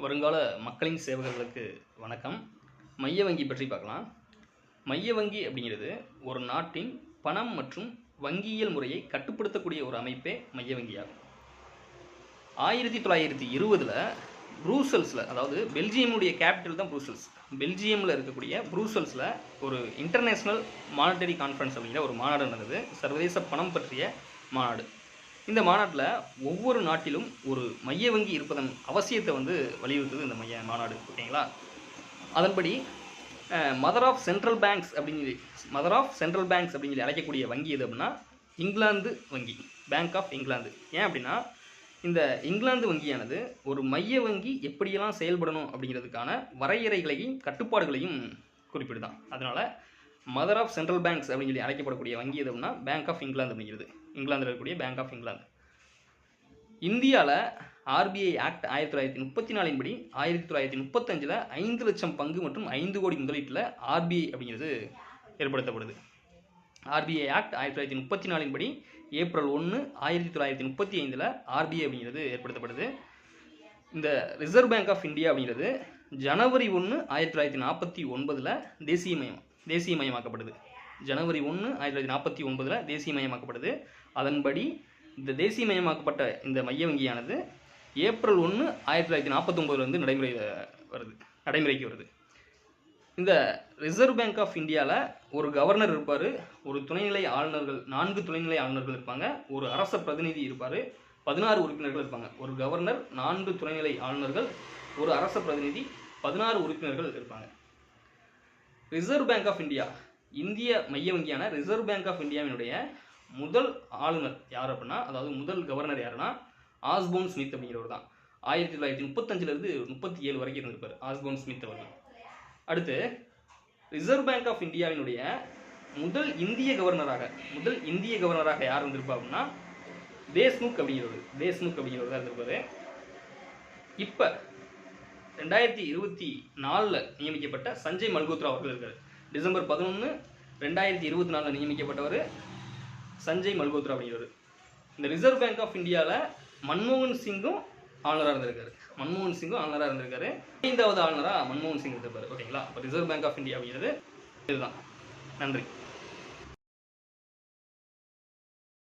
வருங்கால மக்களின் சேவகர்களுக்கு வணக்கம். மைய வங்கி பற்றி பார்க்கலாம். மைய வங்கி அப்படிங்கிறது ஒரு நாட்டின் பணம் மற்றும் வங்கியியல் முறையை கட்டுப்படுத்தக்கூடிய ஒரு அமைப்பே மைய வங்கியாகும். 1920 ப்ரூசல்ஸில், அதாவது பெல்ஜியமுடைய கேபிட்டல் தான் ப்ரூசல்ஸ், பெல்ஜியமில் இருக்கக்கூடிய ப்ரூசல்ஸில் ஒரு இன்டர்நேஷ்னல் மானிட்டரி கான்ஃபரன்ஸ் அப்படிங்கிற ஒரு மாநாடு நடந்தது. சர்வதேச பணம் பற்றிய மாநாடு. இந்த மாநாட்டில் ஒவ்வொரு நாட்டிலும் ஒரு மைய வங்கி இருப்பதன் அவசியத்தை வலியுறுத்துது இந்த மாநாடு. ஓகேங்களா? அதன்படி மதர் ஆஃப் சென்ட்ரல் பேங்க்ஸ் அப்படின்னு அழைக்கக்கூடிய வங்கி எது அப்படின்னா இங்கிலாந்து வங்கி, பேங்க் ஆஃப் இங்கிலாந்து. ஏன் அப்படின்னா இந்த இங்கிலாந்து வங்கியானது ஒரு மைய வங்கி எப்படியெல்லாம் செயல்படணும் அப்படிங்கிறதுக்கான வரையறைகளையும் கட்டுப்பாடுகளையும் குறிப்பிடுதான். அதனால் மதர் ஆஃப் சென்ட்ரல் பேங்க்ஸ் அப்படின்னு அழைக்கப்படக்கூடிய வங்கி எது அப்படின்னா பேங்க் ஆஃப் இங்கிலாந்து அப்படிங்கிறது. இங்கிலாந்தில் இருக்கக்கூடிய பேங்க் ஆஃப் இங்கிலாந்து. இந்தியாவில் ஆர்பிஐ ஆக்ட் 1934 படி 1935 5 லட்சம் பங்கு மற்றும் 5 கோடி முதலீட்டில் ஆர்பிஐ அப்படிங்கிறது ஏற்படுத்தப்படுது. ஆர்பிஐ ஆக்ட் 1934 படி ஏப்ரல் 1, 1935 ஆர்பிஐ அப்படிங்கிறது ஏற்படுத்தப்படுது. இந்த ரிசர்வ் பேங்க் ஆஃப் இந்தியா அப்படிங்கிறது ஜனவரி 1, 1949 தேசியமயமாக்கப்படுது. ஜனவரி 1, 1949 தேசியமயமாக்கப்படுது. அதன்படி இந்த தேசியமயமாக்கப்பட்ட இந்த மைய வங்கியானது ஏப்ரல் 1, 1949 நடைமுறைக்கு வருது. இந்த ரிசர்வ் பேங்க் ஆஃப் இந்தியாவில் ஒரு கவர்னர் இருப்பார், ஒரு துணைநிலை ஆளுநர்கள், 4 துணைநிலை ஆளுநர்கள் இருப்பாங்க, ஒரு அரச பிரதிநிதி இருப்பார், 16 உறுப்பினர்கள் இருப்பாங்க. ஒரு கவர்னர், 4 துணைநிலை ஆளுநர்கள், ஒரு அரச பிரதிநிதி, 16 உறுப்பினர்கள் இருப்பாங்க. ரிசர்வ் பேங்க் ஆஃப் இந்தியா, இந்திய மைய வங்கியான ரிசர்வ் பேங்க் ஆஃப் இந்தியாவினுடைய முதல் ஆளுநர் யார் அப்படின்னா, அதாவது முதல் கவர்னர் யாருன்னா ஆஸ்போன் ஸ்மித் அப்படிங்கிறவர் தான். 1935 37 வரைக்கும் இருந்திருப்பார் ஆஸ்போன் ஸ்மித் அவர்கள். அடுத்து ரிசர்வ் பேங்க் ஆஃப் இந்தியாவினுடைய முதல் இந்திய கவர்னராக யார் இருந்திருப்பா அப்படின்னா தேஷ்முக் அப்படிங்கிறவர் தான் இருந்திருப்பாரு. இப்போ 2024 நியமிக்கப்பட்ட சஞ்சய் மல்கோத்ரா அவர்கள் இருக்கார். டிசம்பர் 11, 2024 நியமிக்கப்பட்டவர் சஞ்சய் மல்கோத்ரா அப்படிங்கிறவர். இந்த ரிசர்வ் பேங்க் ஆஃப் இந்தியாவில் மன்மோகன் சிங்கும் ஆளுநராக இருந்திருக்காரு. 5வது ஆளுநராக மன்மோகன் சிங் இருந்திருப்பார். ஓகேங்களா? இப்போ ரிசர்வ் பேங்க் ஆஃப் இந்தியா அப்படிங்கிறது இதுதான். நன்றி.